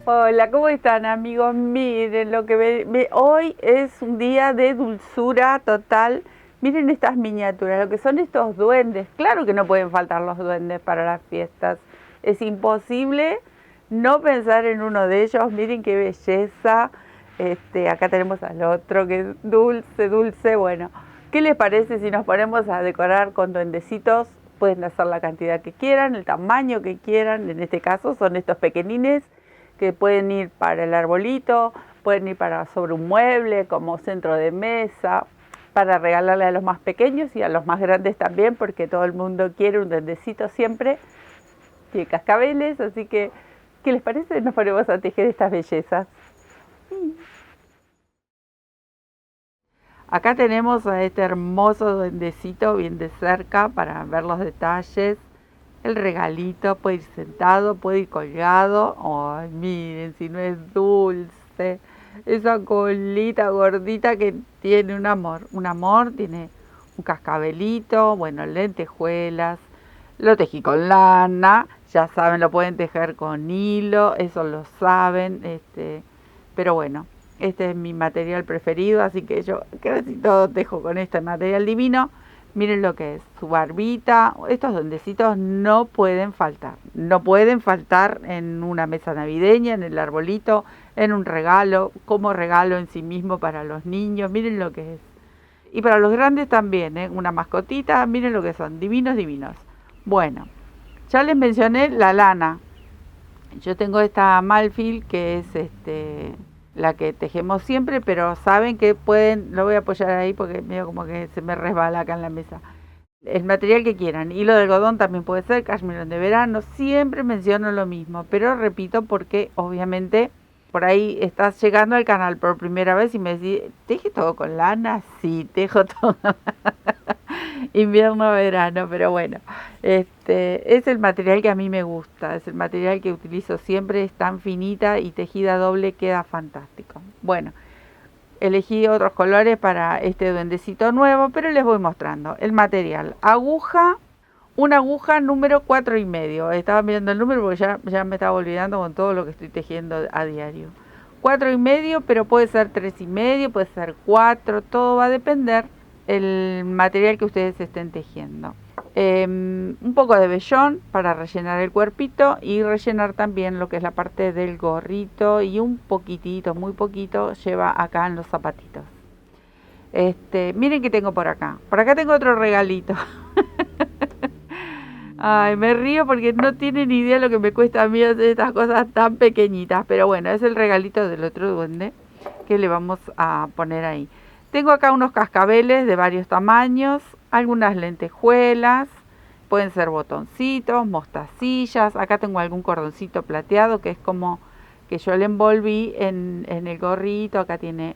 Hola, ¿cómo están amigos? Miren lo que hoy es un día de dulzura total. Miren estas miniaturas, lo que son estos duendes. Claro que no pueden faltar los duendes para las fiestas. Es imposible no pensar en uno de ellos. Miren qué belleza. Acá tenemos al otro que es dulce, dulce. Bueno, ¿qué les parece si nos ponemos a decorar con duendecitos? Pueden hacer la cantidad que quieran, el tamaño que quieran. En este caso son estos pequeñines que pueden ir para el arbolito, pueden ir para sobre un mueble como centro de mesa, para regalarle a los más pequeños y a los más grandes también, porque todo el mundo quiere un duendecito siempre, tiene cascabeles, así que, ¿qué les parece? Nos ponemos a tejer estas bellezas. Acá tenemos a este hermoso duendecito bien de cerca para ver los detalles. El regalito puede ir sentado, puede ir colgado. Ay, miren, si no es dulce. Esa colita gordita que tiene un amor, tiene un cascabelito, bueno, lentejuelas. Lo tejí con lana, ya saben, lo pueden tejer con hilo, eso lo saben, pero bueno, este es mi material preferido, así que yo casi todo tejo con este material divino. Miren lo que es, su barbita, estos duendecitos no pueden faltar en una mesa navideña, en el arbolito, en un regalo, como regalo en sí mismo para los niños, miren lo que es. Y para los grandes también, una mascotita, miren lo que son, divinos, divinos. Bueno, ya les mencioné la lana. Yo tengo esta Malfil que es la que tejemos siempre, pero saben que pueden, lo voy a apoyar ahí porque medio como que se me resbala acá en la mesa. El material que quieran, hilo de algodón también puede ser, cashmere de verano, siempre menciono lo mismo, pero repito porque obviamente por ahí estás llegando al canal por primera vez y me decís, ¿teje todo con lana? Sí, tejo todo invierno, verano, pero bueno, es el material que a mí me gusta, es el material que utilizo siempre, es tan finita y tejida doble, queda fantástico. Bueno, elegí otros colores para este duendecito nuevo, pero les voy mostrando. El material, aguja, una aguja número 4,5. Estaba mirando el número porque ya me estaba olvidando con todo lo que estoy tejiendo a diario. 4,5, pero puede ser 3,5, puede ser 4, todo va a depender el material que ustedes estén tejiendo. Un poco de vellón para rellenar el cuerpito y rellenar también lo que es la parte del gorrito y un poquitito, muy poquito, lleva acá en los zapatitos. Miren que tengo por acá. Por acá tengo otro regalito. Ay, me río porque no tienen ni idea lo que me cuesta a mí hacer estas cosas tan pequeñitas. Pero bueno, es el regalito del otro duende que le vamos a poner ahí. Tengo acá unos cascabeles de varios tamaños, algunas lentejuelas, pueden ser botoncitos, mostacillas. Acá tengo algún cordoncito plateado que es como que yo le envolví en el gorrito. Acá tiene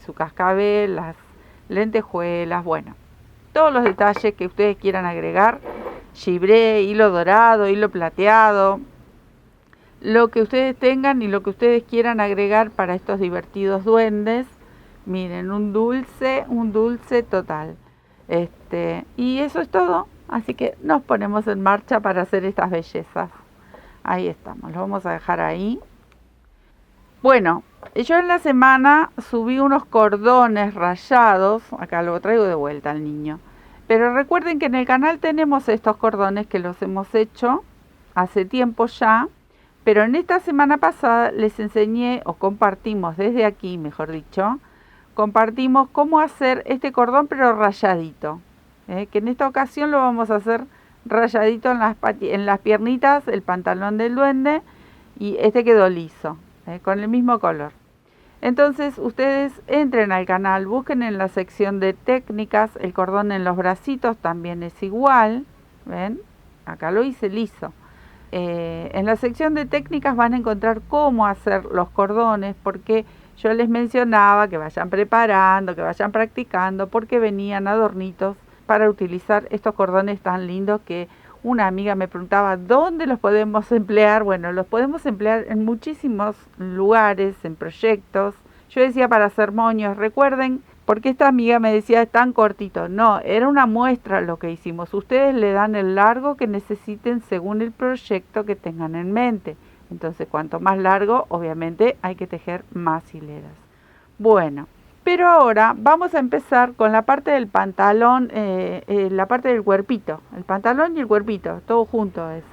su cascabel, las lentejuelas, bueno, todos los detalles que ustedes quieran agregar, gibré, hilo dorado, hilo plateado, lo que ustedes tengan y lo que ustedes quieran agregar para estos divertidos duendes. Miren, un dulce total. Y eso es todo, así que nos ponemos en marcha para hacer estas bellezas. Ahí estamos, lo vamos a dejar ahí. Bueno, yo en la semana subí unos cordones rayados, acá lo traigo de vuelta al niño, pero recuerden que en el canal tenemos estos cordones que los hemos hecho hace tiempo ya, pero en esta semana pasada les enseñé o compartimos desde aquí, mejor dicho, compartimos cómo hacer este cordón pero rayadito, que en esta ocasión lo vamos a hacer rayadito en las piernitas, el pantalón del duende, y este quedó liso, con el mismo color. Entonces ustedes entren al canal, busquen en la sección de técnicas, el cordón en los bracitos también es igual, ¿ven? Acá lo hice liso. En la sección de técnicas van a encontrar cómo hacer los cordones, porque yo les mencionaba que vayan preparando, que vayan practicando, porque venían adornitos para utilizar estos cordones tan lindos que una amiga me preguntaba, ¿dónde los podemos emplear? Bueno, los podemos emplear en muchísimos lugares, en proyectos. Yo decía para hacer moños, recuerden, porque esta amiga me decía, es tan cortito. No, era una muestra lo que hicimos. Ustedes le dan el largo que necesiten según el proyecto que tengan en mente. Entonces, cuanto más largo, obviamente hay que tejer más hileras. Bueno, pero ahora vamos a empezar con la parte del pantalón, la parte del cuerpito. El pantalón y el cuerpito, todo junto es.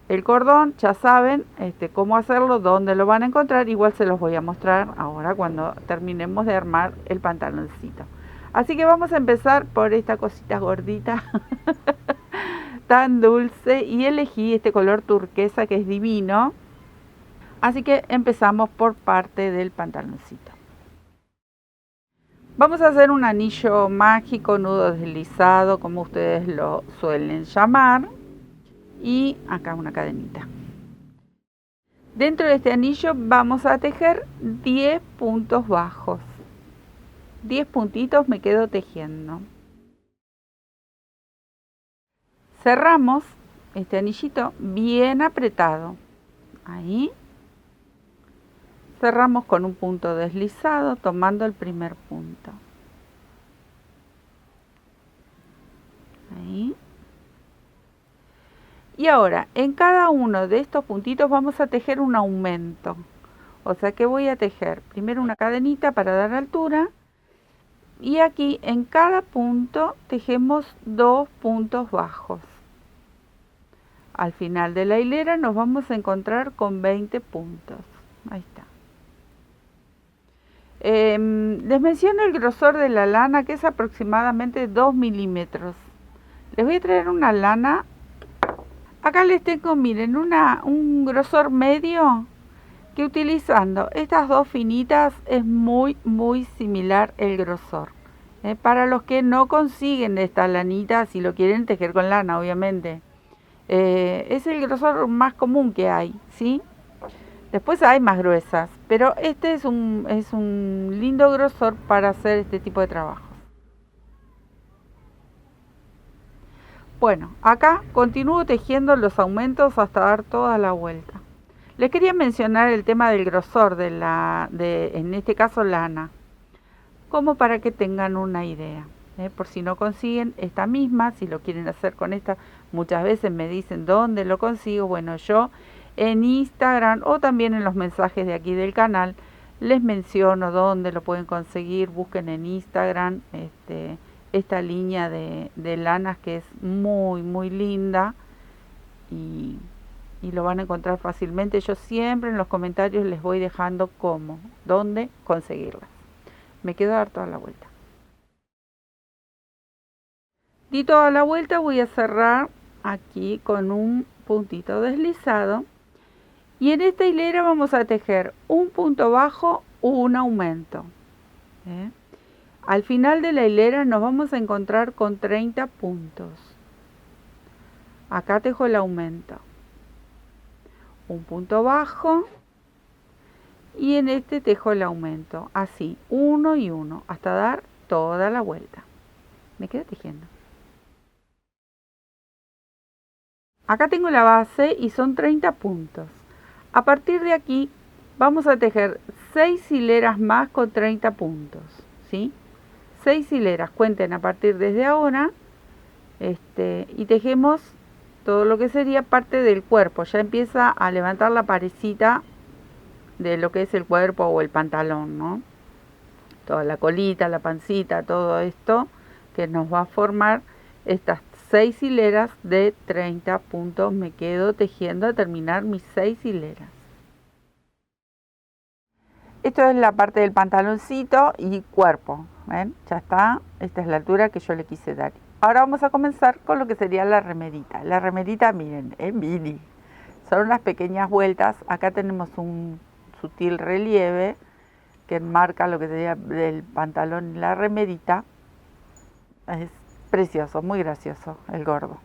El cordón, ya saben cómo hacerlo, dónde lo van a encontrar. Igual se los voy a mostrar ahora cuando terminemos de armar el pantaloncito. Así que vamos a empezar por esta cosita gordita, tan dulce. Y elegí este color turquesa que es divino. Así que empezamos por parte del pantaloncito. Vamos a hacer un anillo mágico, nudo deslizado, como ustedes lo suelen llamar. Y acá una cadenita. Dentro de este anillo vamos a tejer 10 puntos bajos. 10 puntitos me quedo tejiendo. Cerramos este anillito bien apretado. Ahí. Cerramos con un punto deslizado tomando el primer punto. Ahí. Y ahora, en cada uno de estos puntitos vamos a tejer un aumento. O sea que voy a tejer primero una cadenita para dar altura. Y aquí en cada punto tejemos 2 puntos bajos. Al final de la hilera nos vamos a encontrar con 20 puntos. Ahí está. Les menciono el grosor de la lana, que es aproximadamente 2 milímetros. Les voy a traer una lana. Acá les tengo, miren, un grosor medio, que utilizando estas dos finitas es muy similar el grosor. Para los que no consiguen esta lanita, si lo quieren tejer con lana, obviamente. Es el grosor más común que hay, ¿sí? Después hay más gruesas, pero este es un lindo grosor para hacer este tipo de trabajo. Bueno, acá continúo tejiendo los aumentos hasta dar toda la vuelta. Les quería mencionar el tema del grosor en este caso lana, como para que tengan una idea. Por si no consiguen esta misma, si lo quieren hacer con esta, muchas veces me dicen dónde lo consigo. Bueno, yo en Instagram o también en los mensajes de aquí del canal les menciono dónde lo pueden conseguir. Busquen en Instagram esta línea de lanas que es muy linda y lo van a encontrar fácilmente. Yo siempre en los comentarios les voy dejando dónde conseguirlas. Me quedo a dar toda la vuelta. Di toda la vuelta, voy a cerrar aquí con un puntito deslizado y en esta hilera vamos a tejer un punto bajo, un aumento. Al final de la hilera nos vamos a encontrar con 30 puntos. Acá tejo el aumento. Un punto bajo y en este tejo el aumento. Así, uno y uno, hasta dar toda la vuelta. Me quedo tejiendo. Acá tengo la base y son 30 puntos. A partir de aquí vamos a tejer 6 hileras más con 30 puntos. ¿Sí? 6 hileras, cuenten a partir desde ahora, y tejemos todo lo que sería parte del cuerpo. Ya empieza a levantar la parecita de lo que es el cuerpo o el pantalón, ¿no? Toda la colita, la pancita, todo esto que nos va a formar estas 6 hileras de 30 puntos. Me quedo tejiendo a terminar mis 6 hileras. Esto es la parte del pantaloncito y cuerpo. ¿Ven? Ya está. Esta es la altura que yo le quise dar. Ahora vamos a comenzar con lo que sería la remerita. La remerita, miren, es mini. Son unas pequeñas vueltas. Acá tenemos un sutil relieve que enmarca lo que sería el pantalón y la remerita. Es precioso, muy gracioso el gordo.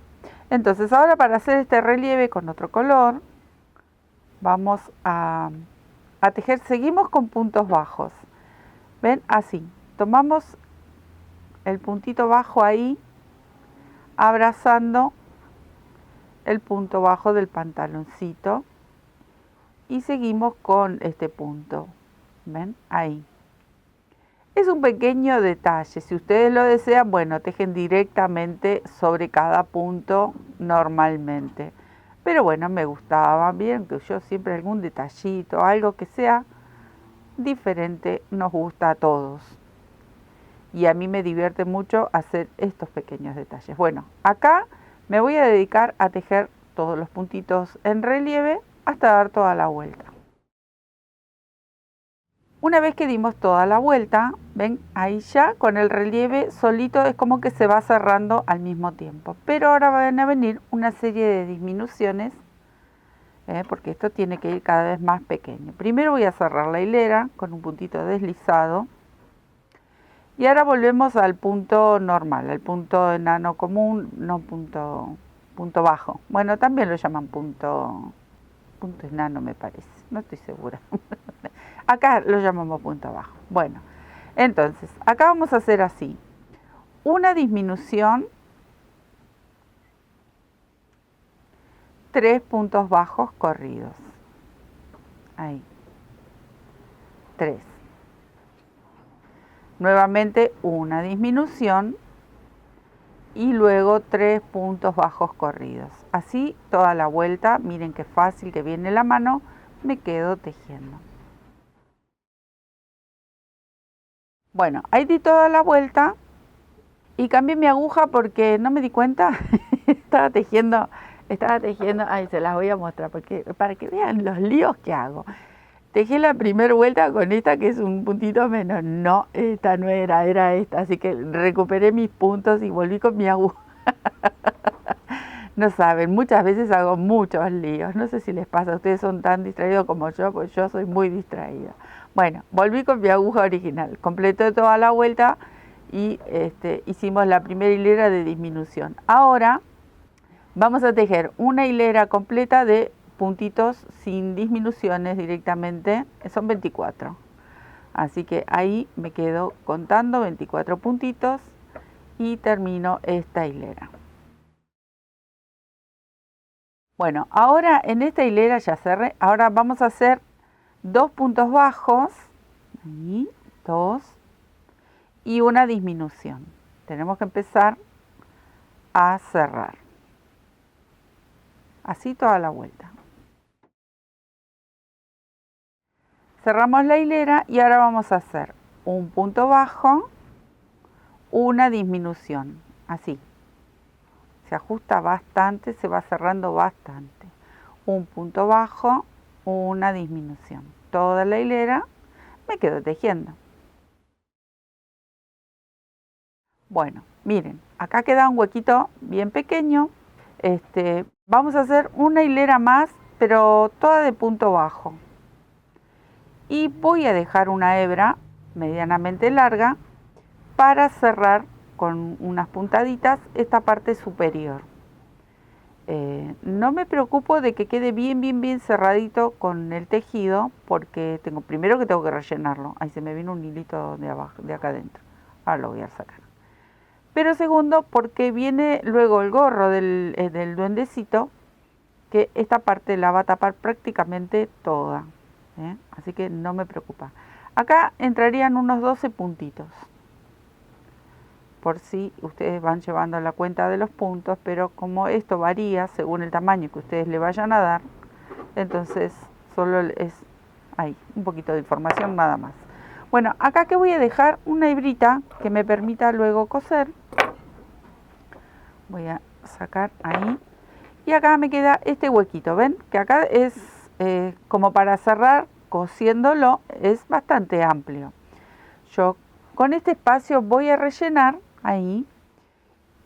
Entonces ahora para hacer este relieve con otro color, vamos a tejer, seguimos con puntos bajos. ¿Ven? Así, tomamos el puntito bajo ahí, abrazando el punto bajo del pantaloncito y seguimos con este punto. ¿Ven? Ahí. Es un pequeño detalle, si ustedes lo desean, bueno, tejen directamente sobre cada punto normalmente. Pero bueno, me gustaba, bien que yo siempre algún detallito, algo que sea diferente, nos gusta a todos. Y a mí me divierte mucho hacer estos pequeños detalles. Bueno, acá me voy a dedicar a tejer todos los puntitos en relieve hasta dar toda la vuelta. Una vez que dimos toda la vuelta, ven, ahí ya con el relieve solito es como que se va cerrando al mismo tiempo. Pero ahora van a venir una serie de disminuciones, porque esto tiene que ir cada vez más pequeño. Primero voy a cerrar la hilera con un puntito deslizado. Y ahora volvemos al punto normal, al punto enano común, no punto bajo. Bueno, también lo llaman punto enano, me parece, no estoy segura. Acá lo llamamos punto bajo. Bueno, entonces, acá vamos a hacer así. Una disminución, 3 puntos bajos corridos. Ahí. 3. Nuevamente una disminución y luego 3 puntos bajos corridos. Así toda la vuelta, miren qué fácil que viene la mano, me quedo tejiendo. Bueno, ahí di toda la vuelta y cambié mi aguja porque no me di cuenta, estaba tejiendo, ahí se las voy a mostrar porque, para que vean los líos que hago. Tejí la primera vuelta con esta que es un puntito menos. No, esta no era esta. Así que recuperé mis puntos y volví con mi aguja. No saben, muchas veces hago muchos líos. No sé si les pasa, ustedes son tan distraídos como yo, pues yo soy muy distraída. Bueno, volví con mi aguja original. Completé toda la vuelta y hicimos la primera hilera de disminución. Ahora vamos a tejer una hilera completa de puntitos sin disminuciones directamente, son 24. Así que ahí me quedo contando 24 puntitos y termino esta hilera. Bueno, ahora en esta hilera ya cerré, ahora vamos a hacer 2 puntos bajos, ahí, 2, y una disminución. Tenemos que empezar a cerrar. Así toda la vuelta. Cerramos la hilera y ahora vamos a hacer un punto bajo, una disminución, así. Se ajusta bastante, se va cerrando bastante. Un punto bajo, una disminución. Toda la hilera me quedo tejiendo. Bueno, miren, acá queda un huequito bien pequeño. Vamos a hacer una hilera más, pero toda de punto bajo. Y voy a dejar una hebra medianamente larga para cerrar con unas puntaditas esta parte superior. No me preocupo de que quede bien cerradito con el tejido, porque primero que tengo que rellenarlo. Ahí se me vino un hilito de abajo, de acá adentro. Ahora lo voy a sacar. Pero segundo, porque viene luego el gorro del duendecito, que esta parte la va a tapar prácticamente toda. Así que no me preocupa. Acá entrarían unos 12 puntitos. Por si ustedes van llevando la cuenta de los puntos, pero como esto varía según el tamaño que ustedes le vayan a dar, entonces solo es ahí, un poquito de información nada más. Bueno, acá que voy a dejar una hebrita que me permita luego coser. Voy a sacar ahí. Y acá me queda este huequito, ¿ven? Que acá es como para cerrar cosiéndolo, es bastante amplio. Yo con este espacio voy a rellenar ahí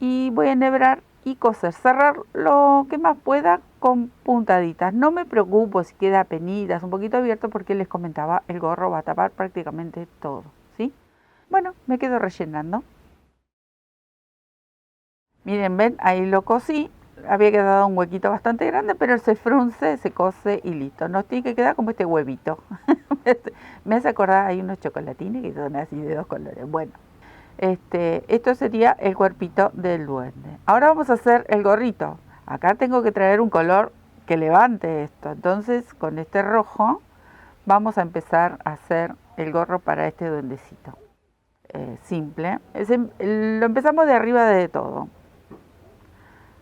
y voy a enhebrar y coser, cerrar lo que más pueda con puntaditas. No me preocupo si queda penitas, un poquito abierto, porque les comentaba, el gorro va a tapar prácticamente todo, ¿sí? Bueno, me quedo rellenando. Miren, ven, ahí lo cosí. Había quedado un huequito bastante grande, pero se frunce, se cose y listo. Nos tiene que quedar como este huevito. Me hace acordar, hay unos chocolatines que son así de 2 colores. Bueno, esto sería el cuerpito del duende. Ahora vamos a hacer el gorrito. Acá tengo que traer un color que levante esto. Entonces, con este rojo vamos a empezar a hacer el gorro para este duendecito. Simple. Lo empezamos de arriba de todo.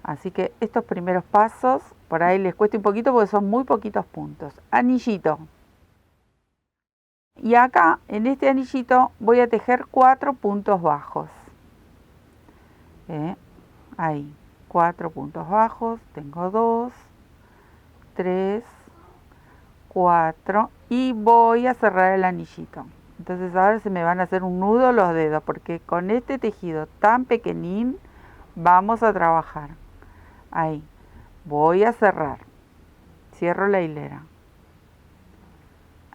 Así que estos primeros pasos, por ahí les cuesta un poquito porque son muy poquitos puntos. Anillito. Y acá, en este anillito, voy a tejer 4 puntos bajos. Ahí, 4 puntos bajos. Tengo 2, 3, 4 y voy a cerrar el anillito. Entonces ahora se me van a hacer un nudo los dedos porque con este tejido tan pequeñín vamos a trabajar. Ahí, voy a cerrar. Cierro la hilera.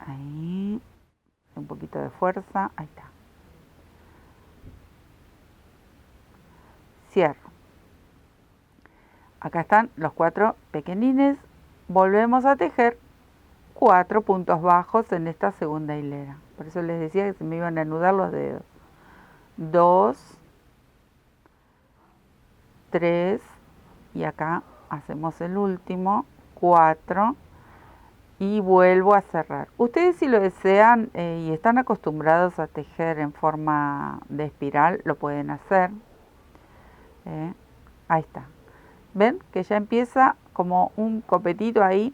Ahí, un poquito de fuerza. Ahí está. Cierro. Acá están los 4 pequeñines. Volvemos a tejer 4 puntos bajos en esta segunda hilera. Por eso les decía que se me iban a anudar los dedos. 2, 3 y acá hacemos el último, 4 y vuelvo a cerrar. Ustedes si lo desean y están acostumbrados a tejer en forma de espiral, lo pueden hacer. Ahí está. ¿Ven? Que ya empieza como un copetito ahí.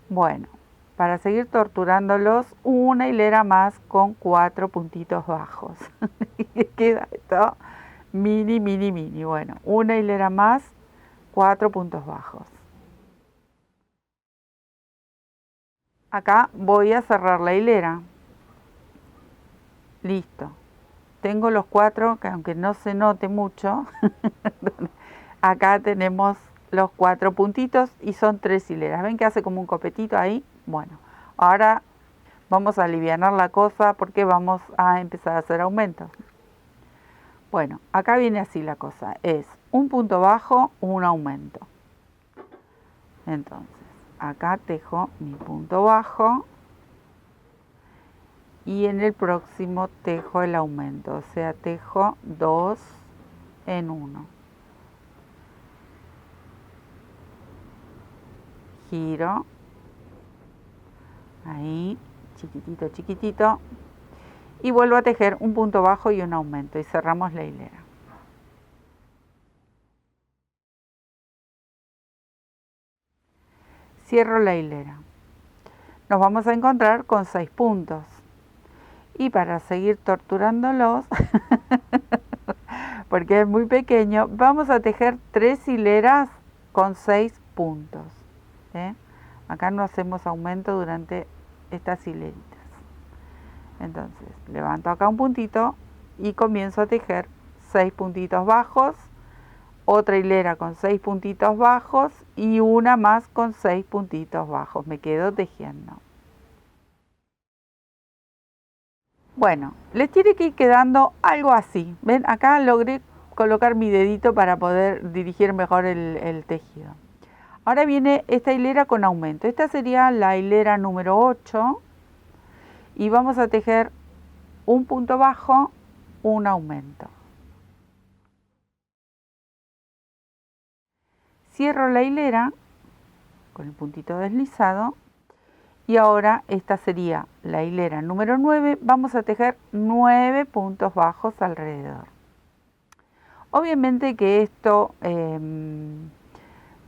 Bueno, para seguir torturándolos, una hilera más con 4 puntitos bajos. Queda esto mini, mini, mini. Bueno, una hilera más, 4 puntos bajos. Acá voy a cerrar la hilera. Listo. Tengo los 4, que aunque no se note mucho, acá tenemos los 4 puntitos y son 3 hileras. ¿Ven que hace como un copetito ahí? Bueno, ahora vamos a alivianar la cosa porque vamos a empezar a hacer aumentos. Bueno, acá viene así la cosa. Es un punto bajo, un aumento. Entonces, acá tejo mi punto bajo y en el próximo tejo el aumento. O sea, tejo 2 en 1. Giro. Ahí, chiquitito, chiquitito. Y vuelvo a tejer un punto bajo y un aumento y cerramos la hilera. Cierro la hilera. Nos vamos a encontrar con 6 puntos. Y para seguir torturándolos, porque es muy pequeño, vamos a tejer 3 hileras con 6 puntos. Acá no hacemos aumento durante estas hileritas. Entonces, levanto acá un puntito y comienzo a tejer 6 puntitos bajos, otra hilera con 6 puntitos bajos y una más con 6 puntitos bajos. Me quedo tejiendo. Bueno, les tiene que ir quedando algo así. ¿Ven? Acá logré colocar mi dedito para poder dirigir mejor el tejido. Ahora viene esta hilera con aumento. Esta sería la hilera número 8. Y vamos a tejer un punto bajo, un aumento. Cierro la hilera con el puntito deslizado y ahora esta sería la hilera número 9. Vamos a tejer 9 puntos bajos alrededor. Obviamente que esto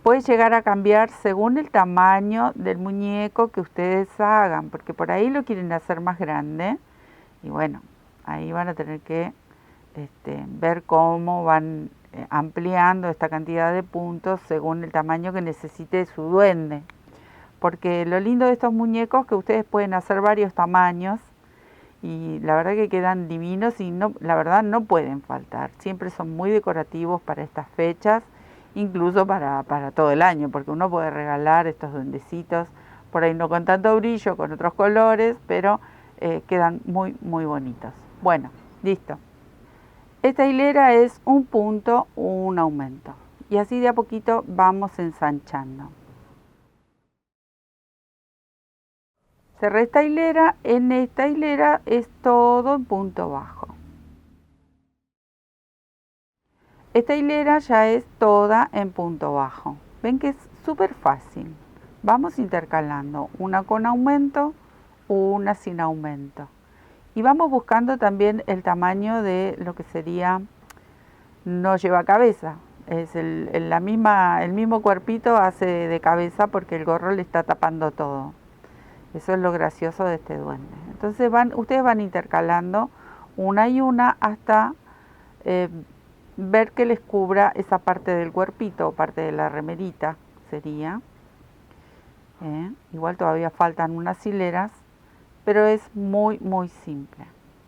puede llegar a cambiar según el tamaño del muñeco que ustedes hagan, porque por ahí lo quieren hacer más grande y bueno, ahí van a tener que ver cómo van ampliando esta cantidad de puntos según el tamaño que necesite su duende. Porque lo lindo de estos muñecos es que ustedes pueden hacer varios tamaños y la verdad que quedan divinos y no, la verdad no pueden faltar. Siempre son muy decorativos para estas fechas, incluso para todo el año, porque uno puede regalar estos duendecitos, por ahí no con tanto brillo, con otros colores, pero quedan muy, muy bonitos. Bueno, listo. Esta hilera es un punto, un aumento. Y así de a poquito vamos ensanchando. Cerré esta hilera, en esta hilera es todo en punto bajo. Esta hilera ya es toda en punto bajo. Ven que es súper fácil. Vamos intercalando una con aumento, una sin aumento. Y vamos buscando también el tamaño de lo que sería no lleva cabeza. es el mismo cuerpito hace de cabeza porque el gorro le está tapando todo. Eso es lo gracioso de este duende. Entonces ustedes van intercalando una y una hasta ver que les cubra esa parte del cuerpito, parte de la remerita sería. Igual todavía faltan unas hileras, pero es muy simple.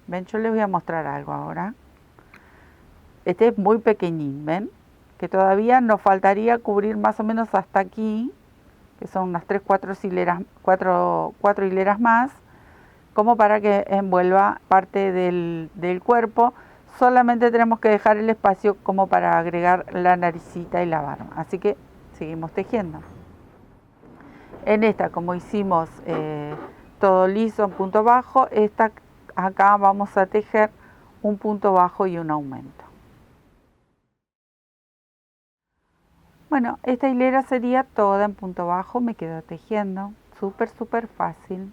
Ven, yo les voy a mostrar algo ahora. Este es muy pequeñín, ven, que todavía nos faltaría cubrir más o menos hasta aquí, que son unas 4 hileras más, como para que envuelva parte del cuerpo. Solamente tenemos que dejar el espacio como para agregar la naricita y la barba. Así que seguimos tejiendo. En esta, como hicimos todo liso en punto bajo, acá vamos a tejer un punto bajo y un aumento. Bueno, esta hilera sería toda en punto bajo, me quedo tejiendo, súper fácil.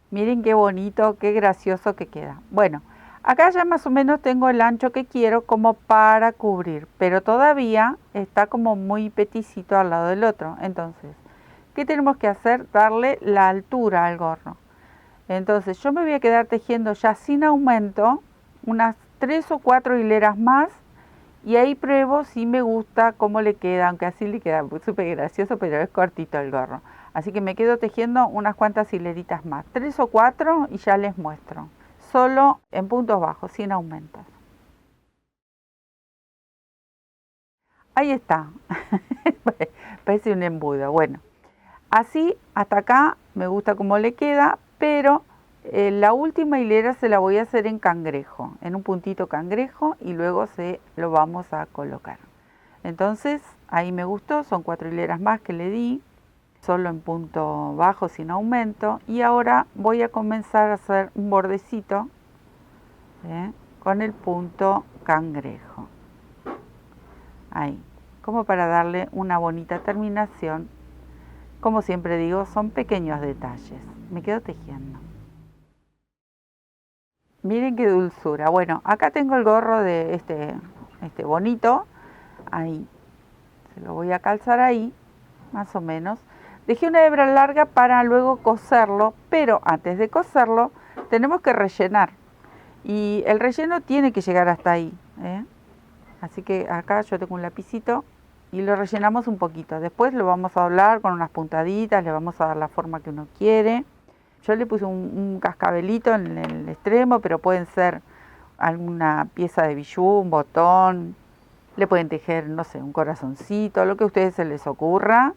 Miren qué bonito, qué gracioso que queda. Bueno, acá ya más o menos tengo el ancho que quiero como para cubrir, pero todavía está como muy peticito al lado del otro. Entonces, ¿qué tenemos que hacer? Darle la altura al gorro. Entonces, yo me voy a quedar tejiendo ya sin aumento unas 3 o 4 hileras más y ahí pruebo si me gusta cómo le queda, aunque así le queda súper gracioso, pero es cortito el gorro. Así que me quedo tejiendo unas cuantas hileritas más, 3 o 4 y ya les muestro. Solo en puntos bajos, sin aumentos. Ahí está. Parece un embudo. Bueno, así hasta acá me gusta cómo le queda, pero la última hilera se la voy a hacer en cangrejo, en un puntito cangrejo, y luego lo vamos a colocar. Entonces ahí me gustó, son 4 hileras más que le di, solo en punto bajo sin aumento, y ahora voy a comenzar a hacer un bordecito con el punto cangrejo. Ahí, como para darle una bonita terminación. Como siempre digo, son pequeños detalles. Me quedo tejiendo. Miren qué dulzura. Bueno, acá tengo el gorro de este bonito. Ahí, se lo voy a calzar ahí, más o menos. Dejé una hebra larga para luego coserlo, pero antes de coserlo tenemos que rellenar. Y el relleno tiene que llegar hasta ahí. Así que acá yo tengo un lapicito y lo rellenamos un poquito. Después lo vamos a doblar con unas puntaditas, le vamos a dar la forma que uno quiere. Yo le puse un cascabelito en el extremo, pero pueden ser alguna pieza de bijú, un botón. Le pueden tejer, no sé, un corazoncito, lo que a ustedes se les ocurra,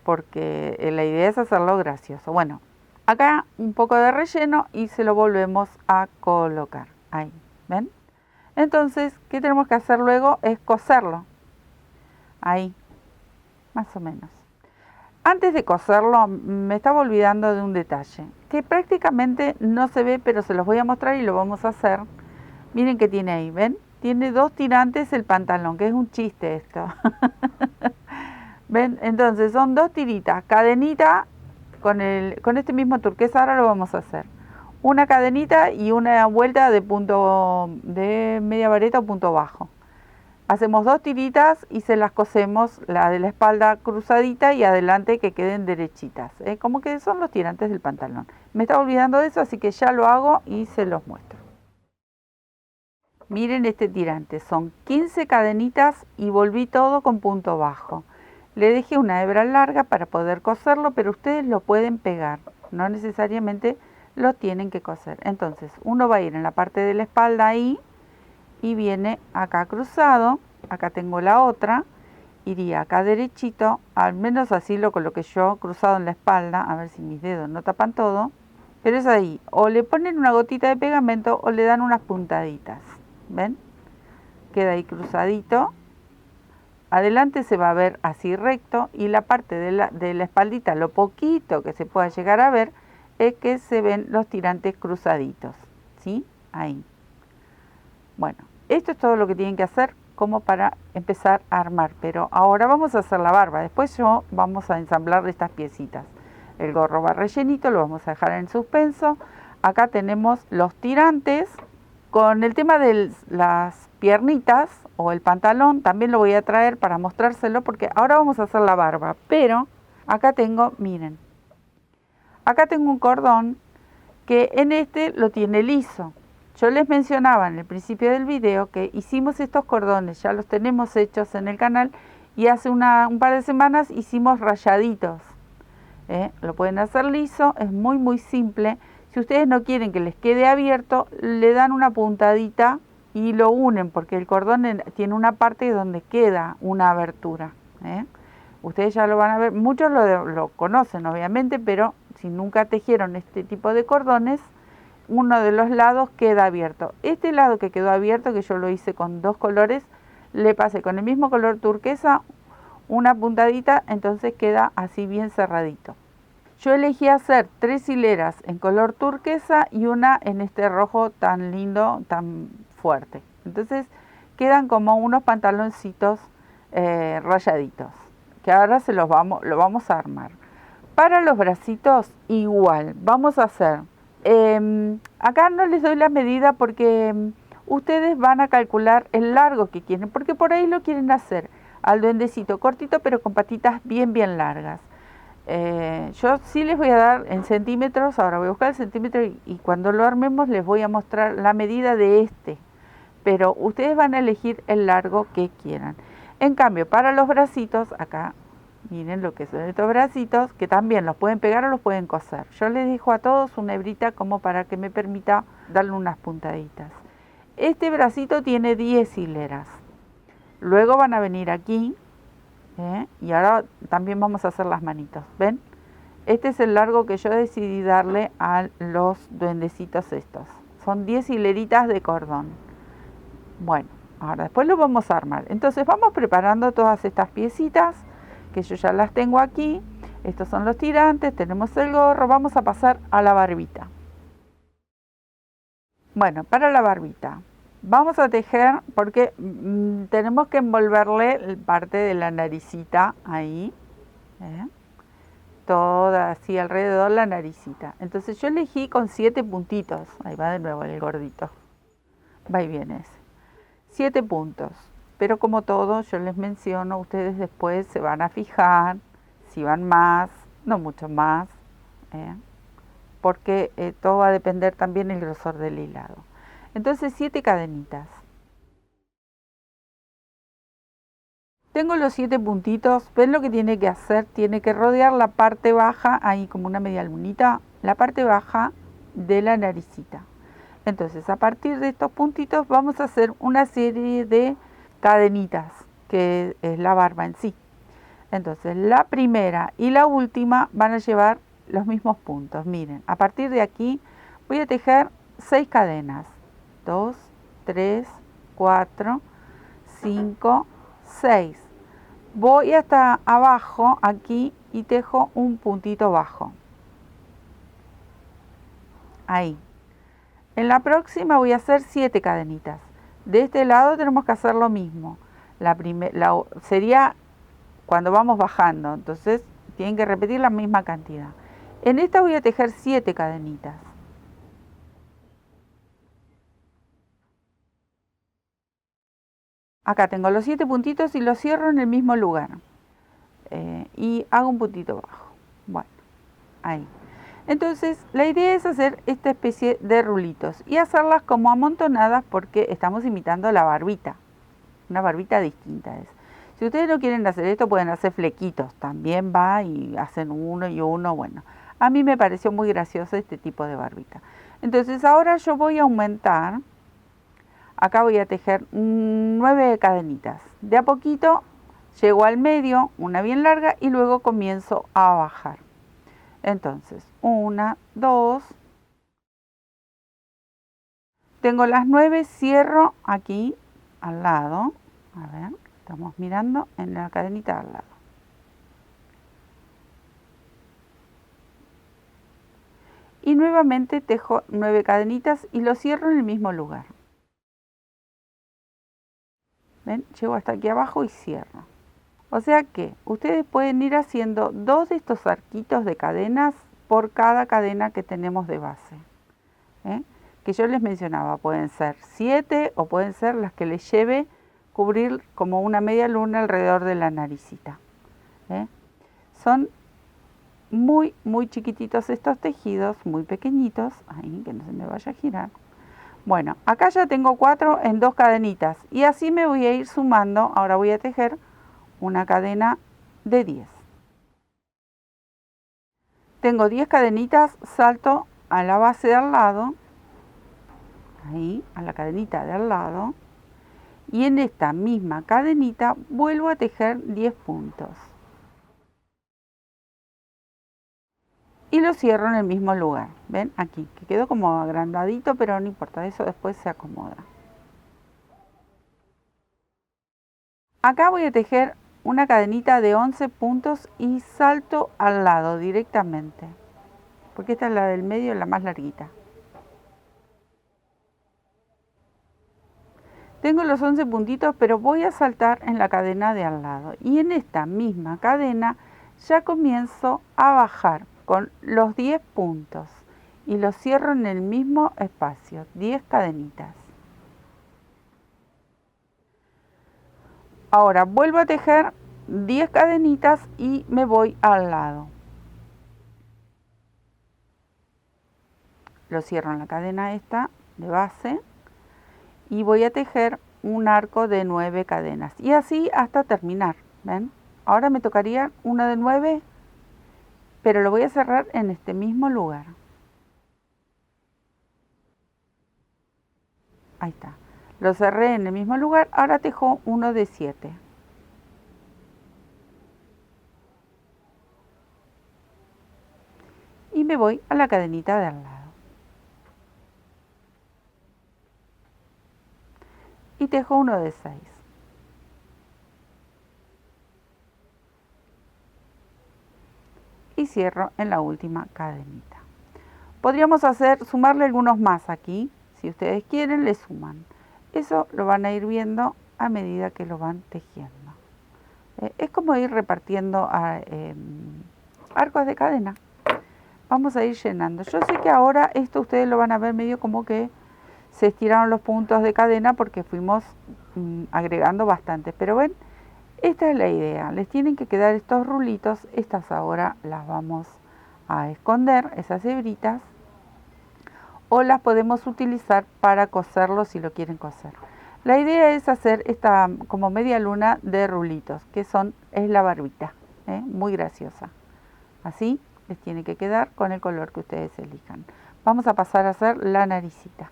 porque la idea es hacerlo gracioso. Bueno, acá un poco de relleno y se lo volvemos a colocar. Ahí, ¿ven? Entonces, ¿qué tenemos que hacer luego? Es coserlo. Ahí, más o menos. Antes de coserlo, me estaba olvidando de un detalle, que prácticamente no se ve, pero se los voy a mostrar y lo vamos a hacer. Miren qué tiene ahí, ¿ven? Tiene 2 tirantes el pantalón, que es un chiste esto. ¿Ven? Entonces, son 2 tiritas, cadenita con este mismo turquesa, ahora lo vamos a hacer. Una cadenita y una vuelta de media vareta o punto bajo. Hacemos 2 tiritas y se las cosemos, la de la espalda cruzadita y adelante que queden derechitas, como que son los tirantes del pantalón. Me estaba olvidando de eso, así que ya lo hago y se los muestro. Miren este tirante, son 15 cadenitas y volví todo con punto bajo. Le dejé una hebra larga para poder coserlo, pero ustedes lo pueden pegar, no necesariamente lo tienen que coser. Entonces uno va a ir en la parte de la espalda ahí, y viene acá cruzado, acá tengo la otra, iría acá derechito, al menos así lo coloqué yo, cruzado en la espalda, a ver si mis dedos no tapan todo, pero es ahí, o le ponen una gotita de pegamento o le dan unas puntaditas, ¿ven? Queda ahí cruzadito, adelante se va a ver así recto y la parte de la espaldita, lo poquito que se pueda llegar a ver, es que se ven los tirantes cruzaditos, ¿sí? Ahí. Bueno, esto es todo lo que tienen que hacer como para empezar a armar, pero ahora vamos a hacer la barba, después vamos a ensamblar estas piecitas. El gorro va rellenito, lo vamos a dejar en suspenso. Acá tenemos los tirantes, Con el tema de las piernitas o el pantalón también lo voy a traer para mostrárselo porque ahora vamos a hacer la barba. Pero acá tengo, miren, acá tengo un cordón que en este lo tiene liso. Yo les mencionaba en el principio del video que hicimos estos cordones, ya los tenemos hechos en el canal y hace un par de semanas hicimos rayaditos. Lo pueden hacer liso, es muy simple. Si ustedes no quieren que les quede abierto, le dan una puntadita y lo unen porque el cordón tiene una parte donde queda una abertura. Ustedes ya lo van a ver, muchos lo conocen obviamente, pero si nunca tejieron este tipo de cordones, uno de los lados queda abierto. Este lado que quedó abierto, que yo lo hice con dos colores, le pasé con el mismo color turquesa una puntadita, entonces queda así bien cerradito. Yo elegí hacer 3 hileras en color turquesa y una en este rojo tan lindo, tan fuerte. Entonces quedan como unos pantaloncitos rayaditos, que ahora lo vamos a armar. Para los bracitos igual, vamos a hacer, acá no les doy la medida porque ustedes van a calcular el largo que quieren, porque por ahí lo quieren hacer al duendecito cortito pero con patitas bien largas. Yo sí les voy a dar en centímetros, ahora voy a buscar el centímetro y cuando lo armemos les voy a mostrar la medida de este, pero ustedes van a elegir el largo que quieran. En cambio, para los bracitos, acá miren lo que son estos bracitos, que también los pueden pegar o los pueden coser. Yo les dejo a todos una hebrita como para que me permita darle unas puntaditas. Este bracito tiene 10 hileras. Luego van a venir aquí, y ahora también vamos a hacer las manitos. ¿Ven? Este es el largo que yo decidí darle a los duendecitos estos. Son 10 hileritas de cordón. Bueno, ahora después lo vamos a armar. Entonces vamos preparando todas estas piecitas, que yo ya las tengo aquí. Estos son los tirantes, tenemos el gorro, vamos a pasar a la barbita. Bueno, para la barbita vamos a tejer porque tenemos que envolverle parte de la naricita ahí, toda así alrededor la naricita. Entonces yo elegí con 7 puntitos, ahí va de nuevo el gordito, va y viene ese, 7 puntos. Pero como todo, yo les menciono, ustedes después se van a fijar si van más, no mucho más, porque todo va a depender también del grosor del hilado. Entonces 7 cadenitas. Tengo los 7 puntitos, ¿ven lo que tiene que hacer? Tiene que rodear la parte baja, ahí como una media lunita, la parte baja de la naricita. Entonces a partir de estos puntitos vamos a hacer una serie de cadenitas, que es la barba en sí. Entonces la primera y la última van a llevar los mismos puntos. Miren, a partir de aquí voy a tejer 6 cadenas. 2, 3, 4, 5, 6. Voy hasta abajo aquí y tejo un puntito bajo. Ahí. En la próxima voy a hacer 7 cadenitas. De este lado tenemos que hacer lo mismo. Sería cuando vamos bajando, entonces tienen que repetir la misma cantidad. En esta voy a tejer 7 cadenitas. Acá tengo los 7 puntitos y los cierro en el mismo lugar. Y hago un puntito bajo. Bueno, ahí. Entonces, la idea es hacer esta especie de rulitos y hacerlas como amontonadas porque estamos imitando la barbita. Una barbita distinta es. Si ustedes no quieren hacer esto, pueden hacer flequitos. También va y hacen uno y uno. Bueno, a mí me pareció muy gracioso este tipo de barbita. Entonces, ahora yo voy a aumentar. Acá voy a tejer 9 cadenitas. De a poquito llego al medio, una bien larga, y luego comienzo a bajar. Entonces, 1, 2, tengo las 9, cierro aquí al lado. A ver, estamos mirando en la cadenita al lado. Y nuevamente tejo 9 cadenitas y lo cierro en el mismo lugar. ¿Ven? Llego hasta aquí abajo y cierro. O sea que ustedes pueden ir haciendo 2 de estos arquitos de cadenas por cada cadena que tenemos de base. que yo les mencionaba. Pueden ser 7 o pueden ser las que les lleve cubrir como una media luna alrededor de la naricita. Son muy chiquititos estos tejidos, muy pequeñitos. Ahí, que no se me vaya a girar. Bueno, acá ya tengo 4 en 2 cadenitas y así me voy a ir sumando. Ahora voy a tejer una cadena de 10. Tengo 10 cadenitas, salto a la base de al lado, ahí, a la cadenita de al lado, y en esta misma cadenita vuelvo a tejer 10 puntos. Y lo cierro en el mismo lugar. ¿Ven? Aquí, que quedó como agrandadito, pero no importa, eso después se acomoda. Acá voy a tejer una cadenita de 11 puntos y salto al lado directamente, porque esta es la del medio, la más larguita. Tengo los 11 puntitos, pero voy a saltar en la cadena de al lado. Y en esta misma cadena ya comienzo a bajar con los 10 puntos. Y los cierro en el mismo espacio, 10 cadenitas. Ahora vuelvo a tejer 10 cadenitas y me voy al lado. Lo cierro en la cadena esta de base. Y voy a tejer un arco de 9 cadenas y así hasta terminar. ¿Ven? Ahora me tocaría una de 9, pero lo voy a cerrar en este mismo lugar. Ahí está, lo cerré en el mismo lugar. Ahora tejo uno de 7. Y me voy a la cadenita de al lado. Y tejo uno de 6. Y cierro en la última cadenita. Podríamos sumarle algunos más aquí. Si ustedes quieren, le suman. Eso lo van a ir viendo a medida que lo van tejiendo. Es como ir repartiendo arcos de cadena. Vamos a ir llenando. Yo sé que ahora esto ustedes lo van a ver medio como que se estiraron los puntos de cadena porque fuimos agregando bastantes. Pero ven, esta es la idea. Les tienen que quedar estos rulitos. Estas ahora las vamos a esconder, esas hebritas. O las podemos utilizar para coserlo si lo quieren coser. La idea es hacer esta como media luna de rulitos, que es la barbita, muy graciosa. Así les tiene que quedar con el color que ustedes elijan. Vamos a pasar a hacer la naricita.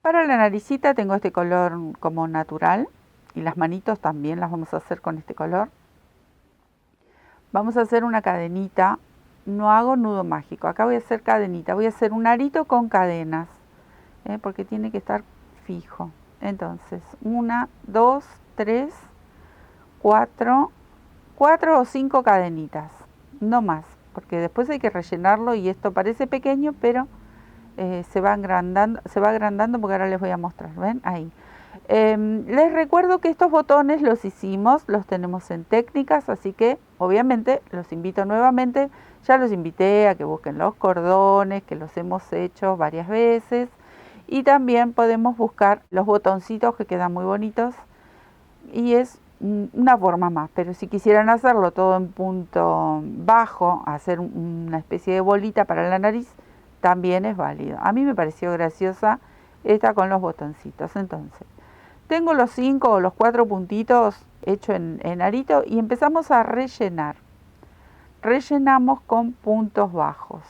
Para la naricita tengo este color como natural y las manitos también las vamos a hacer con este color. Vamos a hacer una cadenita, no hago nudo mágico, acá voy a hacer cadenita, voy a hacer un arito con cadenas, porque tiene que estar fijo. Entonces, 1, 2, 3, 4 o 5 cadenitas, no más, porque después hay que rellenarlo y esto parece pequeño, pero se va agrandando porque ahora les voy a mostrar, ¿ven? Ahí. Les recuerdo que estos botones los tenemos en técnicas, así que obviamente los invito nuevamente, ya los invité a que busquen los cordones, que los hemos hecho varias veces, y también podemos buscar los botoncitos que quedan muy bonitos, y es una forma más, pero si quisieran hacerlo todo en punto bajo, hacer una especie de bolita para la nariz, también es válido. A mí me pareció graciosa esta con los botoncitos. Entonces, tengo los 5 o los 4 puntitos hechos en arito y empezamos a rellenar. Rellenamos con puntos bajos.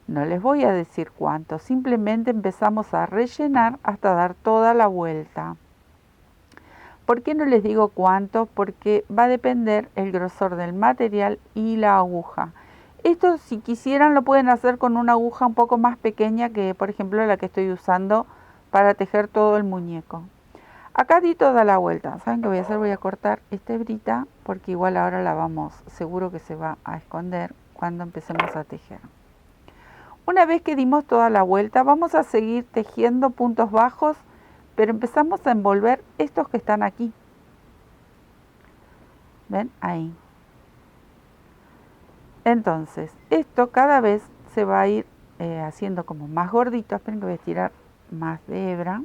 No les voy a decir cuántos, simplemente empezamos a rellenar hasta dar toda la vuelta. ¿Por qué no les digo cuánto? Porque va a depender el grosor del material y la aguja. Esto, si quisieran, lo pueden hacer con una aguja un poco más pequeña que, por ejemplo, la que estoy usando para tejer todo el muñeco. Acá di toda la vuelta. ¿Saben qué voy a hacer? Voy a cortar esta hebrita porque igual ahora la seguro que se va a esconder cuando empecemos a tejer. Una vez que dimos toda la vuelta, vamos a seguir tejiendo puntos bajos, pero empezamos a envolver estos que están aquí. ¿Ven? Ahí. Entonces, esto cada vez se va a ir haciendo como más gordito. Esperen que voy a estirar más de hebra,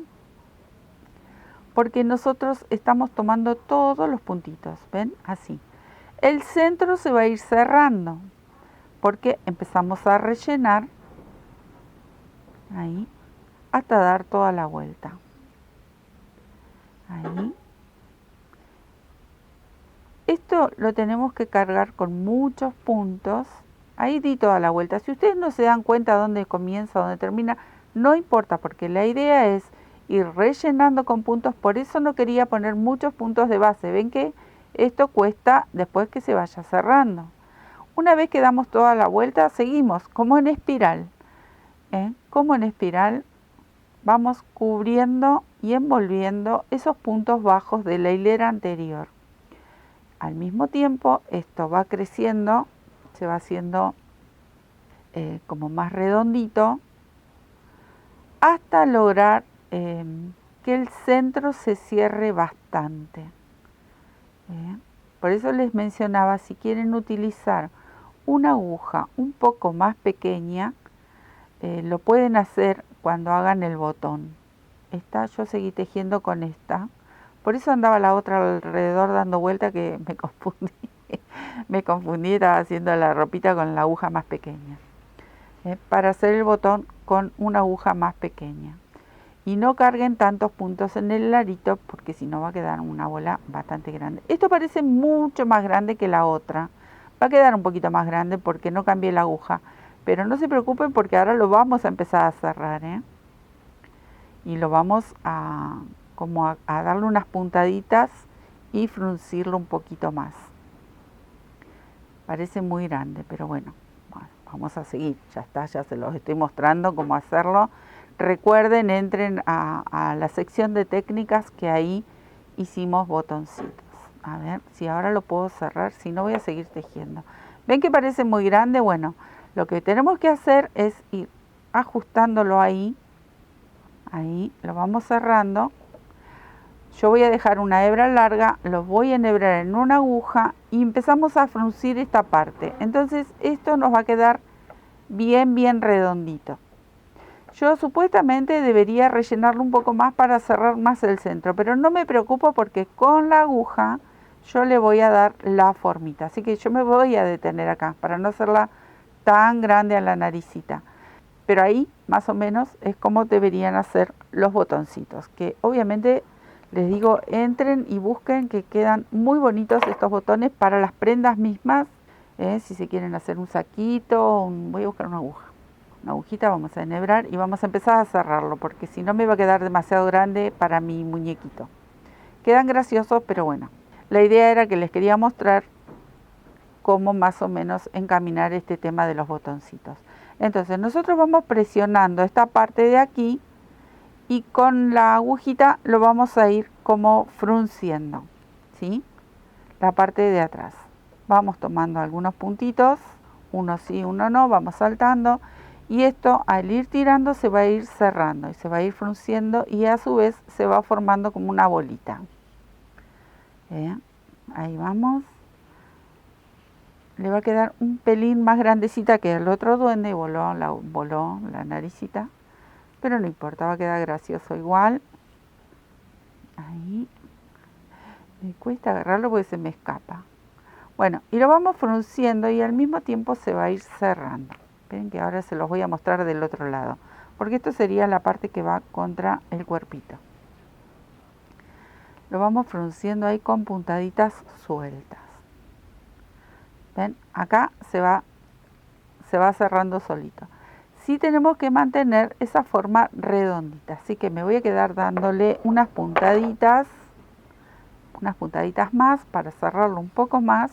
porque nosotros estamos tomando todos los puntitos, ¿ven? Así. El centro se va a ir cerrando, porque empezamos a rellenar ahí hasta dar toda la vuelta. Ahí. Esto lo tenemos que cargar con muchos puntos. Ahí di toda la vuelta. Si ustedes no se dan cuenta dónde comienza, dónde termina, no importa, porque la idea es ir rellenando con puntos. Por eso no quería poner muchos puntos de base. Ven que esto cuesta después que se vaya cerrando. Una vez que damos toda la vuelta, seguimos como en espiral. Como en espiral, vamos cubriendo y envolviendo esos puntos bajos de la hilera anterior. Al mismo tiempo, esto va creciendo, se va haciendo como más redondito, hasta lograr que el centro se cierre bastante. Por eso les mencionaba, si quieren utilizar una aguja un poco más pequeña, lo pueden hacer cuando hagan el botón. Yo seguí tejiendo con esta. Por eso andaba la otra alrededor dando vuelta, que me confundí. Me confundí, estaba haciendo la ropita con la aguja más pequeña. Para hacer el botón con una aguja más pequeña. Y no carguen tantos puntos en el arito, porque si no va a quedar una bola bastante grande. Esto parece mucho más grande que la otra. Va a quedar un poquito más grande porque no cambié la aguja. Pero no se preocupen, porque ahora lo vamos a empezar a cerrar, y lo vamos a darle unas puntaditas y fruncirlo un poquito más. Parece muy grande, pero bueno, vamos a seguir. Ya está, ya se los estoy mostrando cómo hacerlo. Recuerden, entren a la sección de técnicas, que ahí hicimos botoncitos. A ver si ahora lo puedo cerrar, si no voy a seguir tejiendo. ¿Ven que parece muy grande? Bueno, lo que tenemos que hacer es ir ajustándolo ahí. Ahí lo vamos cerrando. Yo voy a dejar una hebra larga, los voy a enhebrar en una aguja y empezamos a fruncir esta parte. Entonces esto nos va a quedar bien redondito. Yo supuestamente debería rellenarlo un poco más para cerrar más el centro, pero no me preocupo, porque con la aguja yo le voy a dar la formita. Así que yo me voy a detener acá para no hacerla tan grande a la naricita. Pero ahí más o menos es como deberían hacer los botoncitos, que obviamente les digo, entren y busquen, que quedan muy bonitos estos botones para las prendas mismas. Si se quieren hacer un saquito, voy a buscar una aguja. Una agujita, vamos a enhebrar y vamos a empezar a cerrarlo, porque si no me va a quedar demasiado grande para mi muñequito. Quedan graciosos, pero bueno. La idea era que les quería mostrar cómo más o menos encaminar este tema de los botoncitos. Entonces nosotros vamos presionando esta parte de aquí y con la agujita lo vamos a ir como frunciendo, ¿sí? La parte de atrás. Vamos tomando algunos puntitos, uno sí, uno no, vamos saltando, y esto al ir tirando se va a ir cerrando y se va a ir frunciendo, y a su vez se va formando como una bolita. Ahí vamos. Le va a quedar un pelín más grandecita que el otro duende, y voló la naricita. Pero no importa, va a quedar gracioso igual. Ahí. Me cuesta agarrarlo porque se me escapa. Bueno, y lo vamos frunciendo y al mismo tiempo se va a ir cerrando. Ven que ahora se los voy a mostrar del otro lado, porque esto sería la parte que va contra el cuerpito. Lo vamos frunciendo ahí con puntaditas sueltas. ¿Ven? Acá se va cerrando solito. Sí tenemos que mantener esa forma redondita, así que me voy a quedar dándole unas puntaditas más para cerrarlo un poco más.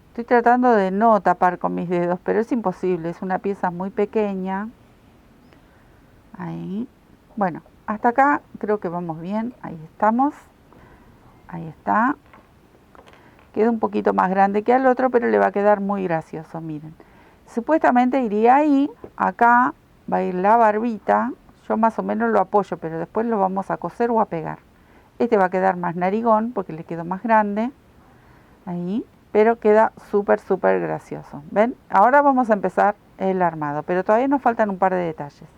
Estoy tratando de no tapar con mis dedos, pero es imposible, es una pieza muy pequeña. Ahí. Bueno, hasta acá creo que vamos bien, ahí estamos. Ahí está. Queda un poquito más grande que al otro, pero le va a quedar muy gracioso, miren. Supuestamente iría ahí, acá va a ir la barbita. Yo más o menos lo apoyo, pero después lo vamos a coser o a pegar. Este va a quedar más narigón porque le quedó más grande. Ahí. pero queda súper gracioso. ¿Ven? Ahora vamos a empezar el armado, pero todavía nos faltan un par de detalles.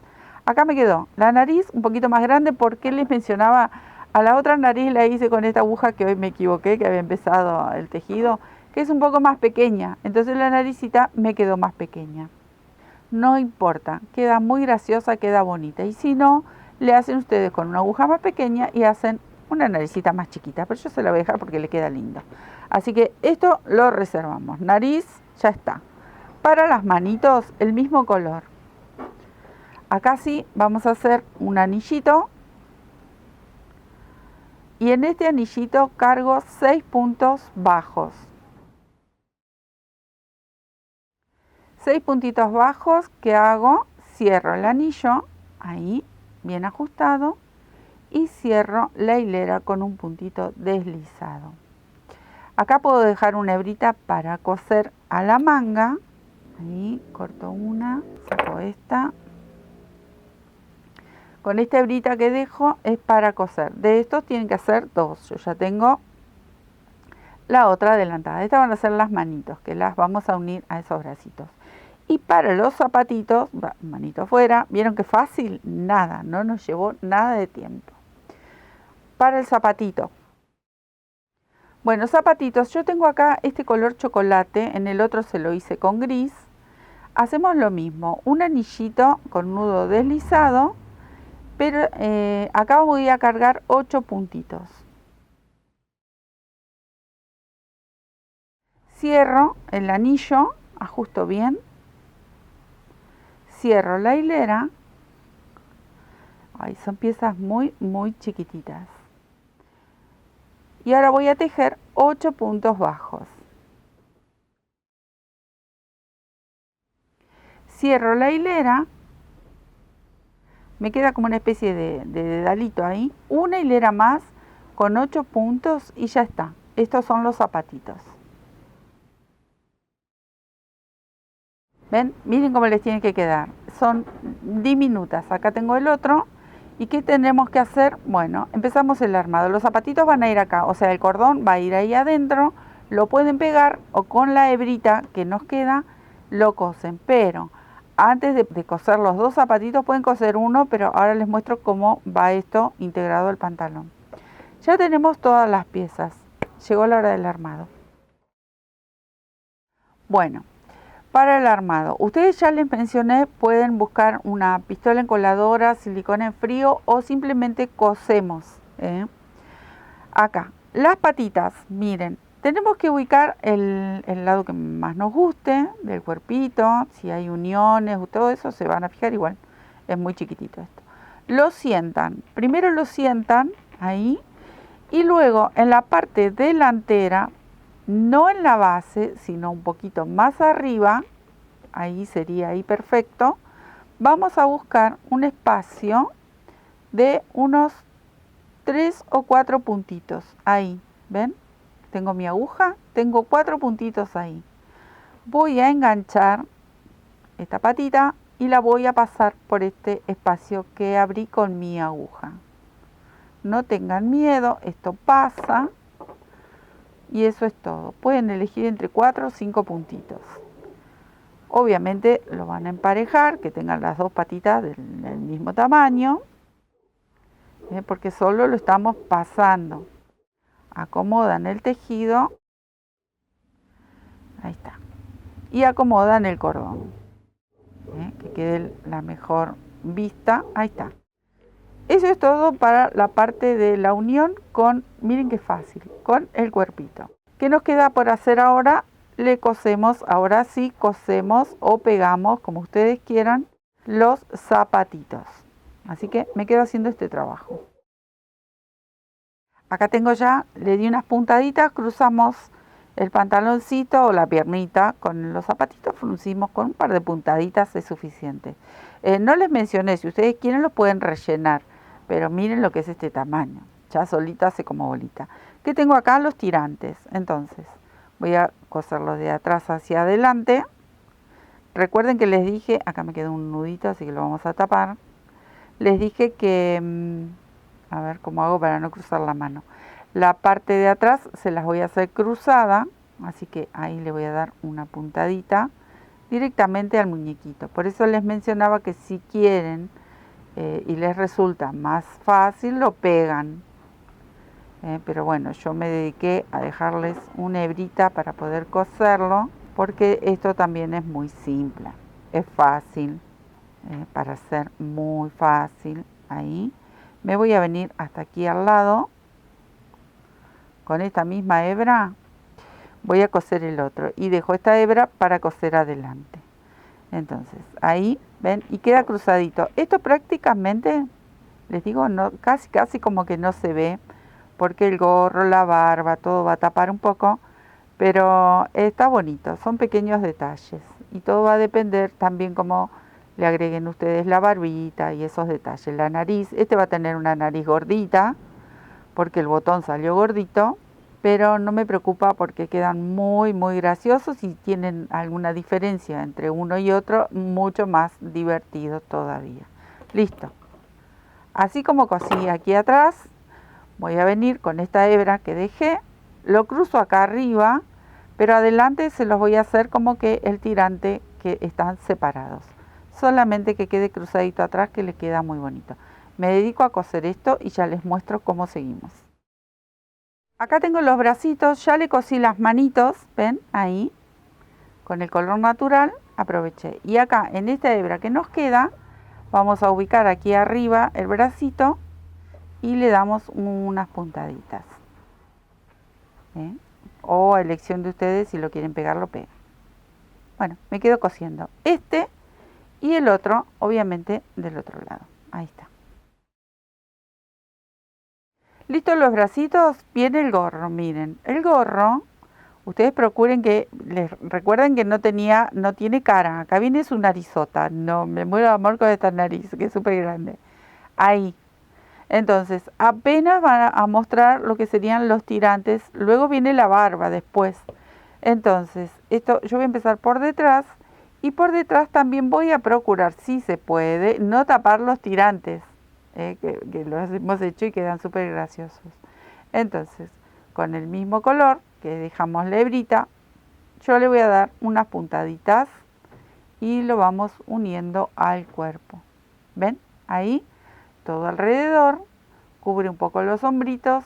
Acá me quedó la nariz un poquito más grande porque les mencionaba, a la otra nariz la hice con esta aguja que hoy me equivoqué, que había empezado el tejido, que es un poco más pequeña, entonces la naricita me quedó más pequeña. No importa, queda muy graciosa, queda bonita, y si no, le hacen ustedes con una aguja más pequeña y hacen una naricita más chiquita, pero yo se la voy a dejar porque le queda lindo. Así que esto lo reservamos. Nariz, ya está. Para las manitos, el mismo color. Acá sí vamos a hacer un anillito. Y en este anillito cargo 6 puntos bajos. 6 puntitos bajos que hago, cierro el anillo, ahí, bien ajustado, y cierro la hilera con un puntito deslizado. Acá puedo dejar una hebrita para coser a la manga. Ahí corto una, saco esta. Con esta hebrita que dejo es para coser. De estos tienen que hacer 2. Yo ya tengo la otra adelantada. Estas van a ser las manitos, que las vamos a unir a esos bracitos. Y para los zapatitos, manito afuera, ¿vieron qué fácil? Nada, no nos llevó nada de tiempo. Para el zapatito. Bueno, zapatitos, yo tengo acá este color chocolate, en el otro se lo hice con gris. Hacemos lo mismo, un anillito con nudo deslizado, pero acá voy a cargar 8 puntitos. Cierro el anillo, ajusto bien, cierro la hilera. Ay, son piezas muy chiquititas. Y ahora voy a tejer 8 puntos bajos. Cierro la hilera. Me queda como una especie de dedalito ahí. Una hilera más con 8 puntos y ya está. Estos son los zapatitos. ¿Ven? Miren cómo les tiene que quedar. Son diminutas. Acá tengo el otro. ¿Y qué tendremos que hacer? Bueno, empezamos el armado. Los zapatitos van a ir acá, o sea, el cordón va a ir ahí adentro. Lo pueden pegar o con la hebrita que nos queda lo cosen. Pero antes de coser los 2 zapatitos pueden coser uno, pero ahora les muestro cómo va esto integrado al pantalón. Ya tenemos todas las piezas. Llegó la hora del armado. Bueno. Para el armado, ustedes ya les mencioné, pueden buscar una pistola encoladora, silicona en frío o simplemente cosemos. Acá, las patitas, miren, tenemos que ubicar el lado que más nos guste del cuerpito, si hay uniones o todo eso se van a fijar igual, es muy chiquitito esto. Lo sientan, primero lo sientan ahí y luego en la parte delantera, no en la base, sino un poquito más arriba, ahí sería ahí perfecto, vamos a buscar un espacio de unos 3 o 4 puntitos, ahí, ¿ven? Tengo mi aguja, tengo 4 puntitos ahí. Voy a enganchar esta patita y la voy a pasar por este espacio que abrí con mi aguja. No tengan miedo, esto pasa. Y eso es todo. Pueden elegir entre 4 o 5 puntitos. Obviamente lo van a emparejar, que tengan las 2 patitas del mismo tamaño. Porque solo lo estamos pasando. Acomodan el tejido. Ahí está. Y acomodan el cordón. Que quede la mejor vista. Ahí está. Eso es todo para la parte de la unión con, miren qué fácil, con el cuerpito. ¿Qué nos queda por hacer ahora? Le cosemos, ahora sí, cosemos o pegamos, como ustedes quieran, los zapatitos. Así que me quedo haciendo este trabajo. Acá tengo ya, le di unas puntaditas, cruzamos el pantaloncito o la piernita con los zapatitos, fruncimos con un par de puntaditas, es suficiente. No les mencioné, si ustedes quieren lo pueden rellenar. Pero miren lo que es este tamaño. Ya solito hace como bolita. ¿Qué tengo acá? Los tirantes. Entonces, voy a coserlos de atrás hacia adelante. Recuerden que les dije, acá me quedó un nudito, así que lo vamos a tapar. Les dije que, a ver cómo hago para no cruzar la mano. La parte de atrás se las voy a hacer cruzada. Así que ahí le voy a dar una puntadita directamente al muñequito. Por eso les mencionaba que si quieren y les resulta más fácil, lo pegan. Pero bueno, yo me dediqué a dejarles una hebrita para poder coserlo, porque esto también es muy simple, es fácil, para hacer muy fácil. Ahí me voy a venir hasta aquí al lado, con esta misma hebra voy a coser el otro y dejo esta hebra para coser adelante. Entonces ahí ven y queda cruzadito. Esto prácticamente, les digo, no, casi como que no se ve, porque el gorro, la barba, todo va a tapar un poco, pero está bonito, son pequeños detalles y todo va a depender también cómo le agreguen ustedes la barbita y esos detalles. La nariz, este va a tener una nariz gordita porque el botón salió gordito, pero no me preocupa porque quedan muy graciosos y tienen alguna diferencia entre uno y otro, mucho más divertido todavía. Listo. Así como cosí aquí atrás, voy a venir con esta hebra que dejé, lo cruzo acá arriba, pero adelante se los voy a hacer como que el tirante, que están separados. Solamente que quede cruzadito atrás, que le queda muy bonito. Me dedico a coser esto y ya les muestro cómo seguimos. Acá tengo los bracitos, ya le cosí las manitos, ven, ahí, con el color natural, aproveché. Y acá, en esta hebra que nos queda, vamos a ubicar aquí arriba el bracito y le damos unas puntaditas. O a elección de ustedes, si lo quieren pegar, lo pegan. Bueno, me quedo cosiendo este y el otro, obviamente, del otro lado. Ahí está. Listo los bracitos, viene el gorro, miren. El gorro, ustedes procuren que, les recuerden que no tiene cara. Acá viene su narizota. No, me muero de amor con esta nariz, que es súper grande. Ahí. Entonces, apenas van a mostrar lo que serían los tirantes. Luego viene la barba después. Entonces, esto yo voy a empezar por detrás. Y por detrás también voy a procurar, si se puede, no tapar los tirantes. Que los hemos hecho y quedan súper graciosos. Entonces, con el mismo color que dejamos la hebrita, yo le voy a dar unas puntaditas y lo vamos uniendo al cuerpo. ¿Ven? Ahí, todo alrededor, cubre un poco los hombritos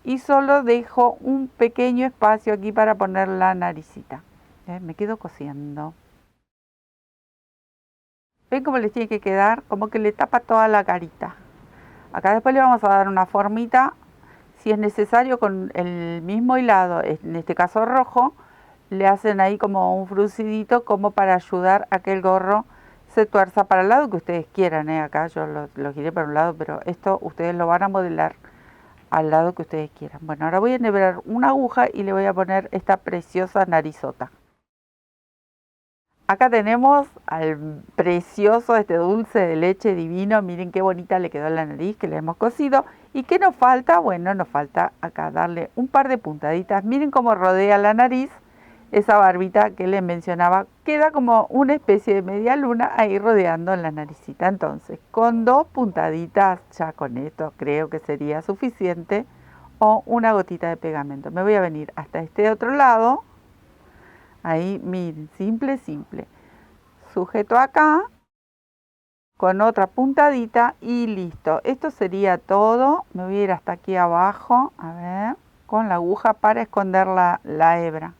y solo dejo un pequeño espacio aquí para poner la naricita. Me quedo cosiendo. ¿Ven cómo les tiene que quedar? Como que le tapa toda la carita. Acá después le vamos a dar una formita. Si es necesario, con el mismo hilado, en este caso rojo, le hacen ahí como un fruncidito, como para ayudar a que el gorro se tuerza para el lado que ustedes quieran. Acá yo lo giré para un lado, pero esto ustedes lo van a modelar al lado que ustedes quieran. Bueno, ahora voy a enhebrar una aguja y le voy a poner esta preciosa narizota. Acá tenemos al precioso, este dulce de leche divino. Miren qué bonita le quedó la nariz que le hemos cosido. ¿Y qué nos falta? Bueno, nos falta acá darle un par de puntaditas. Miren cómo rodea la nariz esa barbita que les mencionaba. Queda como una especie de media luna ahí rodeando la naricita. Entonces, con 2 puntaditas, ya con esto creo que sería suficiente. O una gotita de pegamento. Me voy a venir hasta este otro lado. Ahí, miren, simple. Sujeto acá con otra puntadita y listo. Esto sería todo. Me voy a ir hasta aquí abajo, a ver, con la aguja para esconder la hebra.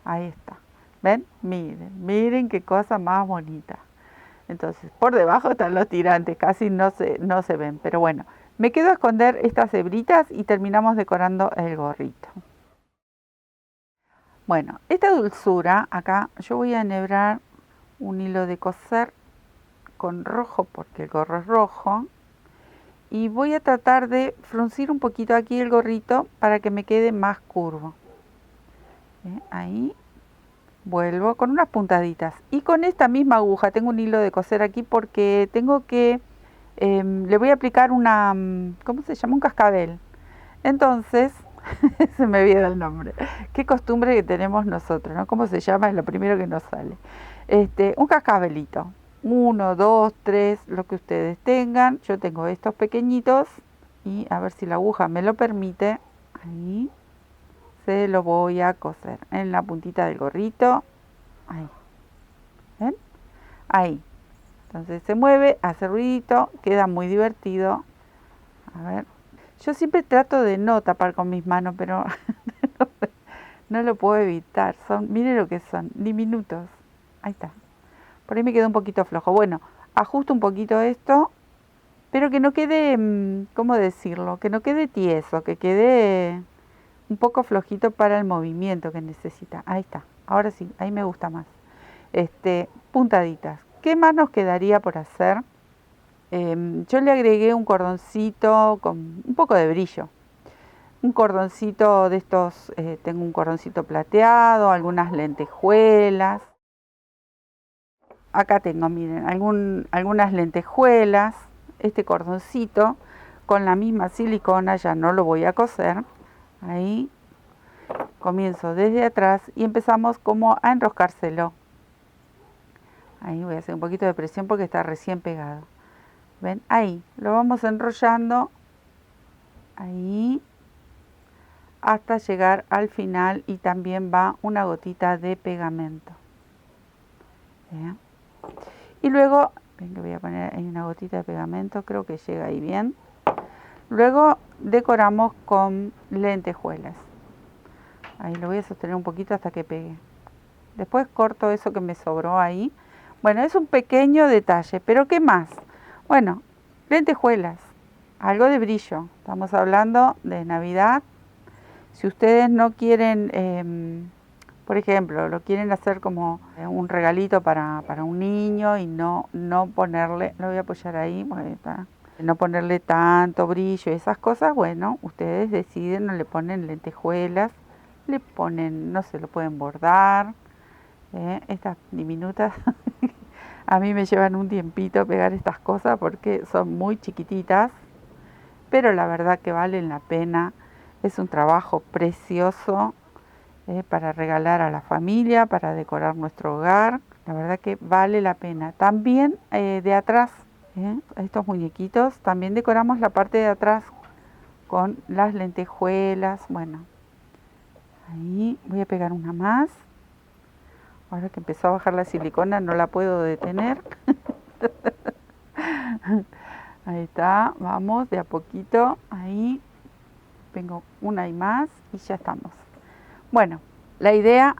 Ahí está. ¿Ven? Miren qué cosa más bonita. Entonces, por debajo están los tirantes, casi no se ven, pero bueno. Me quedo a esconder estas hebritas y terminamos decorando el gorrito. Bueno, esta dulzura, acá yo voy a enhebrar un hilo de coser con rojo porque el gorro es rojo y voy a tratar de fruncir un poquito aquí el gorrito para que me quede más curvo. Ahí vuelvo con unas puntaditas y con esta misma aguja tengo un hilo de coser aquí porque tengo que le voy a aplicar una, ¿cómo se llama? Un cascabel. Entonces se me olvida el nombre. Qué costumbre que tenemos nosotros, ¿no? ¿Cómo se llama? Es lo primero que nos sale. Un cascabelito. 1, 2, 3, lo que ustedes tengan. Yo tengo estos pequeñitos y a ver si la aguja me lo permite. Ahí. se lo voy a coser en la puntita del gorrito. Ahí. ¿Ven? Ahí. Entonces se mueve, hace ruidito, queda muy divertido. A ver. Yo siempre trato de no tapar con mis manos, pero no lo puedo evitar. Miren lo que son, diminutos. Ahí está. Por ahí me quedó un poquito flojo. Bueno, ajusto un poquito esto, pero que no quede, ¿cómo decirlo? Que no quede tieso, que quede un poco flojito para el movimiento que necesita. Ahí está. Ahora sí, ahí me gusta más. Puntaditas. ¿Qué más nos quedaría por hacer? Yo le agregué un cordoncito con un poco de brillo. Un cordoncito de estos, tengo un cordoncito plateado, algunas lentejuelas. Acá tengo, miren, algunas lentejuelas. Este cordoncito con la misma silicona, ya no lo voy a coser. Ahí comienzo desde atrás y empezamos como a enroscárselo. Ahí voy a hacer un poquito de presión porque está recién pegado. ¿Ven? Ahí, lo vamos enrollando. Ahí. Hasta llegar al final y también va una gotita de pegamento. ¿Bien? Y luego, ven que voy a poner ahí una gotita de pegamento, creo que llega ahí bien. Luego decoramos con lentejuelas. Ahí lo voy a sostener un poquito hasta que pegue. Después corto eso que me sobró ahí. Bueno, es un pequeño detalle, pero ¿qué más? Bueno, lentejuelas, algo de brillo. Estamos hablando de Navidad. Si ustedes no quieren, por ejemplo, lo quieren hacer como un regalito para un niño y no ponerle, lo voy a apoyar ahí, no ponerle tanto brillo y esas cosas, bueno, ustedes deciden, no le ponen lentejuelas, le ponen, no se lo pueden bordar, estas diminutas. A mí me llevan un tiempito pegar estas cosas porque son muy chiquititas, pero la verdad que valen la pena. Es un trabajo precioso para regalar a la familia, para decorar nuestro hogar. La verdad que vale la pena. También de atrás, estos muñequitos, también decoramos la parte de atrás con las lentejuelas. Bueno, ahí voy a pegar una más. Ahora que empezó a bajar la silicona no la puedo detener. Ahí está, vamos de a poquito, ahí. Vengo una y más y ya estamos. Bueno, la idea,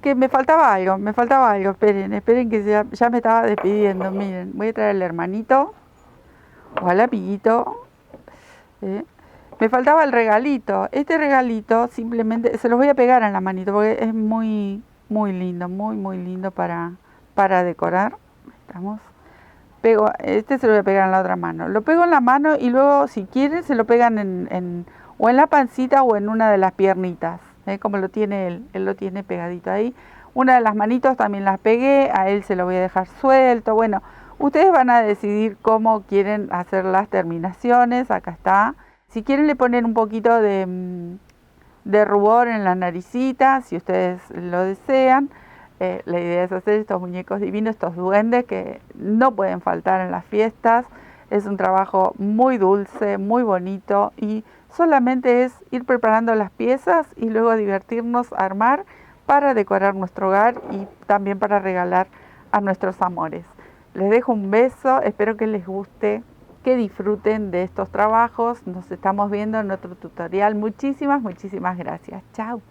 que me faltaba algo, esperen que ya me estaba despidiendo. Miren, voy a traer al hermanito o al amiguito. Me faltaba el regalito. Este regalito simplemente se los voy a pegar en la manito porque es muy lindo, muy lindo para decorar. Estamos. Este se lo voy a pegar en la otra mano. Lo pego en la mano y luego, si quieren, se lo pegan o en la pancita o en una de las piernitas, como lo tiene él lo tiene pegadito ahí. Una de las manitos también las pegué, a él se lo voy a dejar suelto. Bueno, ustedes van a decidir cómo quieren hacer las terminaciones, acá está. Si quieren le ponen un poquito de rubor en la naricita, si ustedes lo desean. La idea es hacer estos muñecos divinos, estos duendes que no pueden faltar en las fiestas. Es un trabajo muy dulce, muy bonito y solamente es ir preparando las piezas y luego divertirnos a armar para decorar nuestro hogar y también para regalar a nuestros amores. Les dejo un beso, espero que les guste, que disfruten de estos trabajos. Nos estamos viendo en otro tutorial. Muchísimas gracias. Chao.